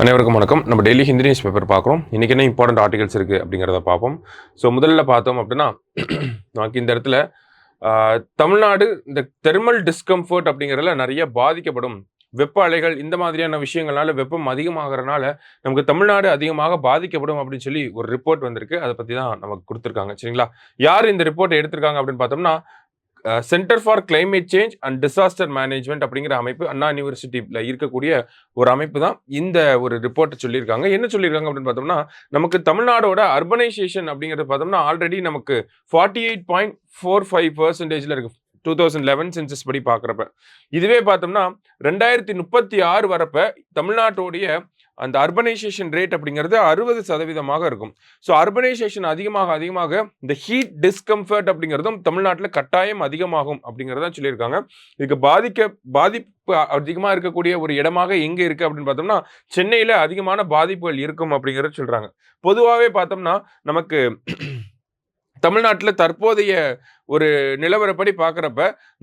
அனைவருக்கும் வணக்கம். நம்ம டெய்லி ஹிந்தி நியூஸ் பேப்பர் பார்க்குறோம். இன்றைக்கி என்ன இம்பார்ட்டன்ட் ஆர்டிகல்ஸ் இருக்குது அப்படிங்கிறத பார்ப்போம். ஸோ முதல்ல பார்த்தோம் அப்படின்னா நமக்கு இந்த இடத்துல தமிழ்நாடு இந்த தெர்மல் டிஸ்கம்ஃபர்ட் அப்படிங்கிறதுல நிறைய பாதிக்கப்படும். வெப்ப அலைகள் இந்த மாதிரியான விஷயங்கள்னால வெப்பம் அதிகமாகறனால நமக்கு தமிழ்நாடு அதிகமாக பாதிக்கப்படும் அப்படின்னு சொல்லி ஒரு ரிப்போர்ட் வந்திருக்கு. அதை பற்றி தான் நமக்கு கொடுத்துருக்காங்க. சரிங்களா? யார் இந்த ரிப்போர்ட் எடுத்திருக்காங்க அப்படின்னு பார்த்தோம்னா centre for climate change and disaster management அப்படிங்கிற அமைப்பு அண்ணா யூனிவர்சிட்டியில் இருக்கக்கூடிய ஒரு அமைப்பு தான் இந்த ஒரு ரிப்போர்ட்டை சொல்லியிருக்காங்க. என்ன சொல்லியிருக்காங்க அப்படின்னு பார்த்தோம்னா நமக்கு தமிழ்நாடோட அர்பனைசேஷன் அப்படிங்கிறத பார்த்தோம்னா ஆல்ரெடி நமக்கு 48.45% இருக்கு 2011 சென்சஸ் படி பார்க்குறப்ப. இதுவே பார்த்தோம்னா 2036 வரப்ப தமிழ்நாட்டோடைய அந்த அர்பனைசேஷன் ரேட் அப்படிங்கிறது 60% இருக்கும். ஸோ அர்பனைசேஷன் அதிகமாக இந்த ஹீட் டிஸ்கம்ஃபர்ட் அப்படிங்கிறதும் தமிழ்நாட்டில் கட்டாயம் அதிகமாகும் அப்படிங்கிறத சொல்லியிருக்காங்க. இதுக்கு பாதிப்பு அதிகமாக இருக்கக்கூடிய ஒரு இடமாக எங்கே இருக்குது அப்படின்னு பார்த்தோம்னா சென்னையில் அதிகமான பாதிப்புகள் இருக்கும் அப்படிங்கிறத சொல்கிறாங்க. பொதுவாகவே பார்த்தோம்னா நமக்கு தமிழ்நாட்டில் தற்போதைய ஒரு நிலவரப்படி பார்க்குறப்ப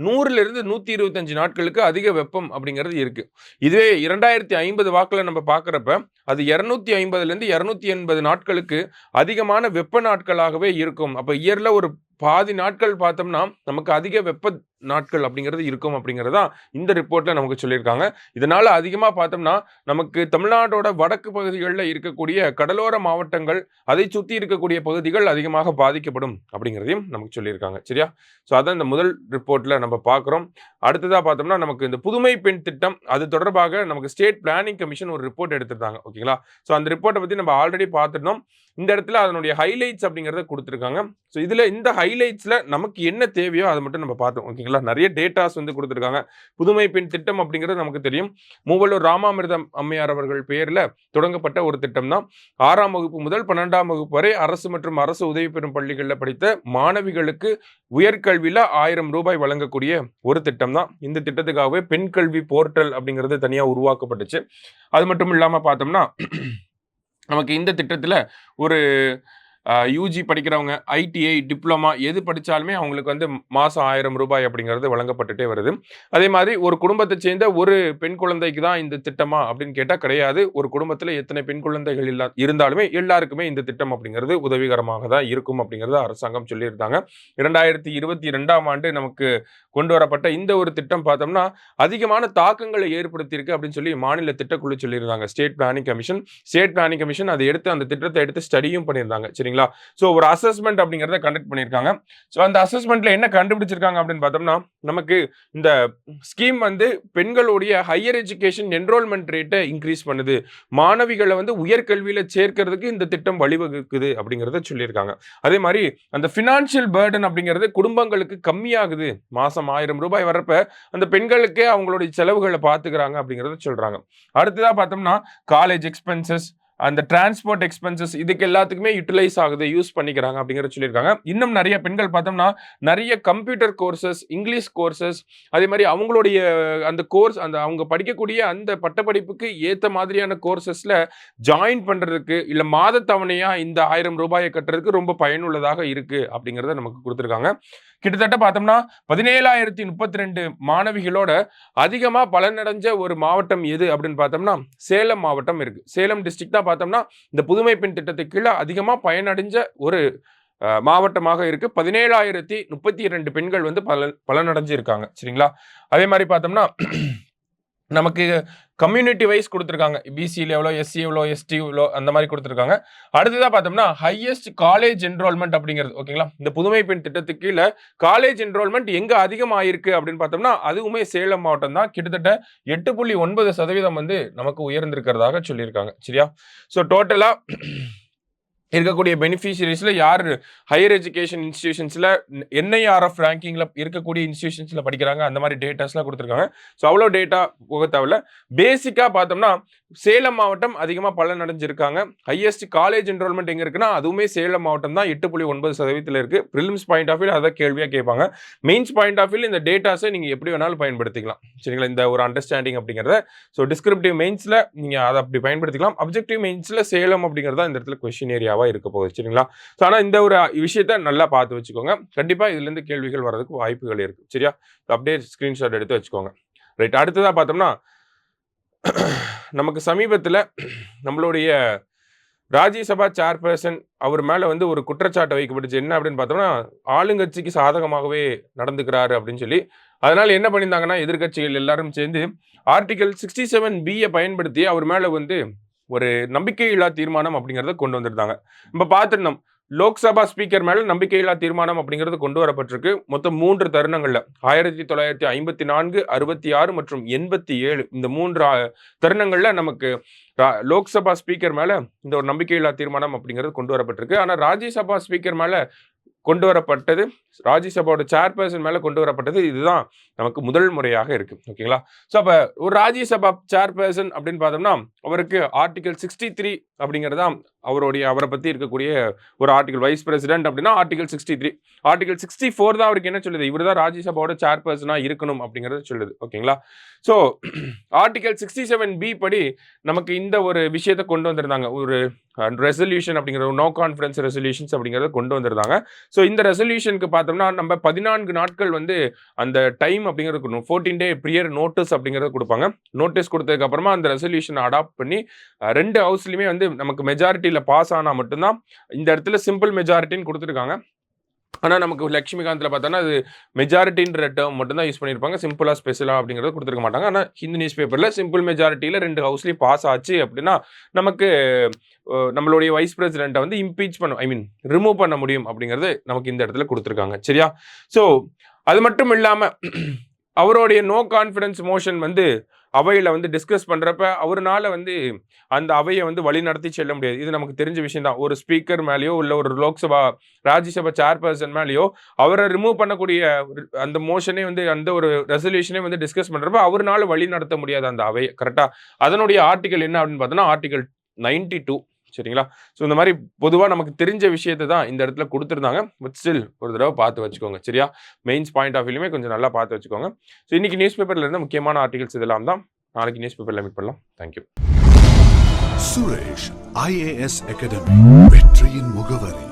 100லிருந்து 125 நாட்களுக்கு அதிக வெப்பம் அப்படிங்கிறது இருக்கு. இதுவே 2050 வாக்கில் நம்ம பார்க்குறப்ப அது 250லேருந்து 280 நாட்களுக்கு அதிகமான வெப்ப நாட்களாகவே இருக்கும். அப்போ இயர்ல ஒரு பாதி நாட்கள் பார்த்தோம்னா நமக்கு அதிக வெப்ப நாட்கள் அப்படிங்கிறது இருக்கும் அப்படிங்கிறதா இந்த ரிப்போர்ட்ல நமக்கு சொல்லியிருக்காங்க. இதனால அதிகமாக பார்த்தோம்னா நமக்கு தமிழ்நாட்டோட வடக்கு பகுதிகளில் இருக்கக்கூடிய கடலோர மாவட்டங்கள் அதை சுற்றி இருக்கக்கூடிய பகுதிகள் அதிகமாக பாதிக்கப்படும் அப்படிங்கிறதையும் நமக்கு சொல்லியிருக்காங்க. சரியா? ஸோ அதான் இந்த முதல் ரிப்போர்ட்ல நம்ம பார்க்குறோம். அடுத்ததாக பார்த்தோம்னா நமக்கு இந்த புதுமை பெண் திட்டம் அது தொடர்பாக நமக்கு ஸ்டேட் பிளானிங் கமிஷன் ஒரு ரிப்போர்ட் எடுத்திருந்தாங்க. ஓகேங்களா? ஸோ அந்த ரிப்போர்ட்டை பற்றி நம்ம ஆல்ரெடி பார்த்துட்டோம். இந்த இடத்துல அதனுடைய ஹைலைட்ஸ் அப்படிங்கிறத கொடுத்துருக்காங்க. ஸோ இதில் இந்த ஹைலைட்ஸில் நமக்கு என்ன தேவையோ அதை மட்டும் நம்ம பார்த்தோம். ஓகேங்களா? நிறைய டேட்டாஸ் வந்து கொடுத்துருக்காங்க. புதுமை பெண் திட்டம் அப்படிங்கிறது நமக்கு தெரியும். மூவலூர் ராமாமிர்தம் அம்மையார் அவர்கள் பெயரில் தொடங்கப்பட்ட ஒரு திட்டம் தான். 6ஆம் வகுப்பு முதல் 12ஆம் வகுப்பு வரை அரசு மற்றும் அரசு உதவி பெறும் பள்ளிகளில் படித்த மாணவிகளுக்கு உயர்கல்வியில் 1000 ரூபாய் வழங்கக்கூடிய ஒரு திட்டம் தான். இந்த திட்டத்துக்காகவே பெண் கல்வி போர்ட்டல் அப்படிங்கிறது தனியாக உருவாக்கப்பட்டுச்சு. அது மட்டும் இல்லாமல் பார்த்தோம்னா நமக்கு இந்த திட்டத்தில் ஒரு யூஜி படிக்கிறவங்க ஐடிஐ டிப்ளமா எது படித்தாலுமே அவங்களுக்கு வந்து மாதம் 1000 ரூபாய் அப்படிங்கிறது வழங்கப்பட்டுட்டே வருது. அதே மாதிரி ஒரு குடும்பத்தை சேர்ந்த ஒரு பெண் குழந்தைக்கு தான் இந்த திட்டமா அப்படின்னு கேட்டால் கிடையாது. ஒரு குடும்பத்தில் எத்தனை பெண் குழந்தைகள் இருந்தாலுமே எல்லாருக்குமே இந்த திட்டம் அப்படிங்கிறது உதவிகரமாக தான் இருக்கும் அப்படிங்கிறது அரசாங்கம் சொல்லியிருந்தாங்க. 2022ஆம் ஆண்டு நமக்கு கொண்டு வரப்பட்ட இந்த ஒரு திட்டம் பார்த்தோம்னா அதிகமான தாக்கங்களை ஏற்படுத்தியிருக்கு அப்படின்னு சொல்லி மாநில திட்டக்குழு சொல்லியிருந்தாங்க. ஸ்டேட் பிளானிங் கமிஷன் அதை எடுத்து அந்த திட்டத்தை எடுத்து ஸ்டடியும் பண்ணியிருந்தாங்க. சரிங்களா? ஸோ ஒரு அசஸ்மெண்ட் அப்படிங்கிறத கண்டக்ட் பண்ணியிருக்காங்க. ஸோ அந்த அசஸ்மெண்ட்ல என்ன கண்டுபிடிச்சிருக்காங்க அப்படின்னு பார்த்தோம்னா நமக்கு இந்த ஸ்கீம் வந்து பெண்களுடைய ஹையர் எஜுகேஷன் என்ரோல்மெண்ட் ரேட்டை இன்க்ரீஸ் பண்ணுது. மாணவிகளை வந்து உயர்கல்வியில சேர்க்கிறதுக்கு இந்த திட்டம் வழிவகுக்குது அப்படிங்கிறத சொல்லியிருக்காங்க. அதே மாதிரி அந்த ஃபினான்ஷியல் பர்டன் அப்படிங்கிறது குடும்பங்களுக்கு கம்மியாகுது. மாசம் 1000 ரூபாய் வர்றப்ப அந்த பெண்களுக்கே அவங்களுடைய செலவுகளை பார்த்துக்கிறாங்க அப்படிங்கிறத சொல்றாங்க. அடுத்ததா பார்த்தோம்னா காலேஜ் எக்ஸ்பென்சஸ் அந்த டிரான்ஸ்போர்ட் எக்ஸ்பென்சஸ் இதுக்கு எல்லாத்துக்குமே யூட்டிலைஸ் ஆகுது, யூஸ் பண்ணிக்கிறாங்க அப்படிங்கிறத சொல்லியிருக்காங்க. இன்னும் நிறைய பெண்கள் பார்த்தோம்னா நிறைய கம்ப்யூட்டர் கோர்சஸ், இங்கிலீஷ் கோர்சஸ், அதே மாதிரி அவங்களுடைய அந்த கோர்ஸ் அந்த அவங்க படிக்கக்கூடிய அந்த பட்டப்படிப்புக்கு ஏற்ற மாதிரியான கோர்சஸ்ல ஜாயின் பண்றதுக்கு இல்லை மாத தவணையா இந்த 1000 ரூபாயை கட்டுறதுக்கு ரொம்ப பயனுள்ளதாக இருக்கு அப்படிங்கிறத நமக்கு கொடுத்துருக்காங்க. கிட்டத்தட்ட பார்த்தோம்னா 17,032 மாணவிகளோட அதிகமா பலனடைஞ்ச ஒரு மாவட்டம் எது அப்படின்னு பார்த்தோம்னா சேலம் மாவட்டம் இருக்கு. சேலம் டிஸ்ட்ரிக்ட் தான் பார்த்தோம்னா இந்த புதுமை பெண் திட்டத்துக்கு கீழே அதிகமா பயனடைஞ்ச ஒரு மாவட்டமாக இருக்கு. 17,032 பெண்கள் வந்து பலனடைஞ்சு இருக்காங்க. சரிங்களா? அதே மாதிரி பார்த்தோம்னா நமக்கு கம்யூனிட்டி வைஸ் கொடுத்துருக்காங்க. பிசியில் எவ்வளோ, எஸ்சி எவ்வளோ, எஸ்டி எவ்வளோ அந்த மாதிரி கொடுத்துருக்காங்க. அடுத்ததாக பார்த்தோம்னா ஹையஸ்ட் காலேஜ் என்ரோல்மெண்ட் அப்படிங்கிறது. ஓகேங்களா? இந்த புதுமை பெண் திட்டத்துக்கு கீழே காலேஜ் என்ரோல்மெண்ட் எங்கே அதிகமாயிருக்கு அப்படின்னு பார்த்தோம்னா அதுவுமே சேலம் மாவட்டம் தான். கிட்டத்தட்ட 8.9% வந்து நமக்கு உயர்ந்திருக்கிறதாக சொல்லியிருக்காங்க. சரியா? ஸோ டோட்டலாக இருக்கக்கூடிய பெனிஃபிஷியரிஸ்ல யார் ஹையர் எஜுகேஷன் இன்ஸ்டிடியூஷன்ஸ்ல என்ஐஆர்எஃப் ரேங்கிங்ல இருக்கக்கூடிய இன்ஸ்டிடியூஷன்ஸ்ல படிக்கிறாங்க அந்த மாதிரி டேட்டாஸ்லாம் கொடுத்துருக்காங்க. ஸோ அவ்வளோ டேட்டா போக தேவையில்ல. பேசிக்காக பார்த்தோம்னா சேலம் மாவட்டம் அதிகமாக பலன் அடைஞ்சிருக்காங்க. ஹையஸ்ட் காலேஜ் என்ரோல்மெண்ட் எங்கே இருக்குன்னா அதுவுமே சேலம் மாவட்டம் தான். 8.9% இருக்கு. ப்ரிலிம்ஸ் பாயிண்ட் ஆஃப் வியூ அதை கேள்வியாக கேட்பாங்க. மெயின்ஸ் பாயிண்ட் ஆஃப் வியூ இந்த டேட்டாஸை நீங்கள் எப்படி வேணாலும் பயன்படுத்திக்கலாம். சரிங்களா? இந்த ஒரு அண்டர்ஸ்டாண்டிங் அப்படிங்கிறத ஸோ டிஸ்கிரிப்டிவ் மெயின்ஸில் நீங்கள் அதை அப்படி பயன்படுத்திக்கலாம். அப்ஜெக்டிவ் மெயின்ஸில் சேலம் அப்படிங்கிறதா இந்த இடத்துல கொஸ்டின் ஏரியாவாக இருக்க போகுது. சரிங்களா? ஸோ ஆனால் இந்த ஒரு விஷயத்த நல்லா பார்த்து வச்சுக்கோங்க. கண்டிப்பாக இதுலேருந்து கேள்விகள் வர்றதுக்கு வாய்ப்புகள் இருக்கு. சரியா? அப்படியே ஸ்க்ரீன்ஷாட் எடுத்து வச்சுக்கோங்க. ரைட். அடுத்ததாக பார்த்தோம்னா நமக்கு சமீபத்தில் நம்மளுடைய ராஜ்யசபா சேர்பர்சன் அவர் மேலே வந்து ஒரு குற்றச்சாட்டு வைக்கப்பட்டுச்சு. என்ன அப்படின்னு பார்த்தோம்னா, ஆளுங்கட்சிக்கு சாதகமாகவே நடந்துக்கிறாரு அப்படின்னு சொல்லி. அதனால என்ன பண்ணியிருந்தாங்கன்னா, எதிர்க்கட்சிகள் எல்லாரும் சேர்ந்து ஆர்டிகல் 67B பயன்படுத்தி அவர் மேலே வந்து ஒரு நம்பிக்கையில்லா தீர்மானம் அப்படிங்கிறத கொண்டு வந்திருந்தாங்க. நம்ம பார்த்துருந்தோம். லோக்சபா ஸ்பீக்கர் மேல நம்பிக்கையில்லா தீர்மானம் அப்படிங்கிறது கொண்டு வரப்பட்டிருக்கு. மொத்தம் 3 தருணங்கள்ல 1954, 66 மற்றும் 87 இந்த 3 தருணங்கள்ல நமக்கு லோக்சபா ஸ்பீக்கர் மேல இந்த ஒரு நம்பிக்கையில்லா தீர்மானம் அப்படிங்கிறது கொண்டு வரப்பட்டிருக்கு. ஆனா ராஜ்யசபா ஸ்பீக்கர் மேல கொண்டு வரப்பட்டது, ராஜ்யசபாவோட சேர்பர்சன் மேல கொண்டு வரப்பட்டது, இதுதான் நமக்கு முதல் முறையாக இருக்கு. ஓகேங்களா? ஸோ அப்ப ஒரு ராஜ்யசபா சேர்பர்சன் அப்படின்னு பார்த்தோம்னா, அவருக்கு ஆர்டிகல் 63 அப்படிங்கிறது தான் அவரை பத்தி இருக்கக்கூடிய ஒரு ஆர்டிகல். வைஸ் பிரசிடென்ட் அப்படின்னா ஆர்டிகல் 63. ஆர்டிகல் 64 தான் அவருக்கு என்ன சொல்லுது, இவர் தான் ராஜ்யசபாவோட சேர்பர்சனா இருக்கணும் அப்படிங்கிறது சொல்லுது. ஓகேங்களா? ஸோ ஆர்டிகல் 67B படி நமக்கு இந்த ஒரு விஷயத்தை கொண்டு வந்திருந்தாங்க. ஒரு ரெசல்யூஷன் அப்படிங்கிற நோ கான்ஃபரன்ஸ் ரெசல்யூஷன்ஸ் அப்படிங்கிறத கொண்டு வந்திருந்தாங்க. ஸோ இந்த ரெசல்யூஷனுக்கு பார்த்தோம்னா நம்ம 14 நாட்கள் வந்து அந்த டைம் அப்படிங்கிறது கொடுக்கணும். 14 டே ப்ரியர் நோட்டீஸ் அப்படிங்கிறத கொடுப்பாங்க. நோட்டீஸ் கொடுத்ததுக்கு அப்புறமா அந்த ரெசல்யூஷனை அடாப்ட் பண்ணி 2 ஹவுஸ்லையுமே வந்து நமக்கு மெஜாரிட்டியில் பாஸ் ஆனால் மட்டும்தான். இந்த இடத்துல சிம்பிள் மெஜாரிட்டின்னு கொடுத்துருக்காங்க. ஆனால் நமக்கு லட்சுமிகாந்தில் பார்த்தோன்னா அது மெஜாரிட்டின்ற டேர்ம் மட்டும்தான் யூஸ் பண்ணியிருப்பாங்க. சிம்பிளாக ஸ்பெஷலாக அப்படிங்கிறத கொடுத்துருக்க மாட்டாங்க. ஆனால் ஹிந்து நியூஸ் பேப்பரில் சிம்பிள் மெஜாரிட்டியில் 2 ஹவுஸ்லேயும் பாஸ் ஆச்சு அப்படின்னா நமக்கு நம்மளுடைய வைஸ் பிரசிடென்ட்டை வந்து இம்பீச் பண்ண ரிமூவ் பண்ண முடியும் அப்படிங்கிறது நமக்கு இந்த இடத்துல கொடுத்துருக்காங்க. சரியா? ஸோ அது மட்டும் இல்லாமல் அவருடைய நோ கான்ஃபிடன்ஸ் மோஷன் வந்து அவையில் வந்து டிஸ்கஸ் பண்ணுறப்ப அவருனால வந்து அந்த அவையை வந்து வழி நடத்தி செல்ல முடியாது. இது நமக்கு தெரிஞ்ச விஷயம் தான். ஒரு ஸ்பீக்கர் மேலேயோ இல்லை ஒரு லோக்சபா ராஜ்யசபா சேர்பர்சன் மேலேயோ அவரை ரிமூவ் பண்ணக்கூடிய அந்த மோஷனே வந்து அந்த ஒரு ரெசல்யூஷனே வந்து டிஸ்கஸ் பண்ணுறப்ப அவருனால வழி நடத்த முடியாது அந்த அவையை. கரெக்டாக அதனுடைய ஆர்டிகல் என்ன அப்படின்னு பார்த்தோன்னா ஆர்டிகல் 92. சரிங்களா? ஸோ இந்த மாதிரி பொதுவாக நமக்கு தெரிஞ்ச விஷயத்தை தான் இந்த இடத்துல கொடுத்துருந்தாங்க. பட் ஸ்டில் ஒரு தடவை பார்த்து வச்சுக்கோங்க. சரியா? மெயின்ஸ் பாயிண்ட் ஆஃப் வியூலுமே கொஞ்சம் நல்லா பார்த்து வச்சுக்கோங்க. ஸோ இன்னைக்கு நியூஸ் பேப்பரில் இருந்த முக்கியமான ஆர்டிகல்ஸ் இதெல்லாம் தான். நாளைக்கு நியூஸ் பேப்பரில் மீட் பண்ணலாம். தேங்க்யூ. சுரேஷ் IAS அகாடமி வெற்றியின் முகவரி.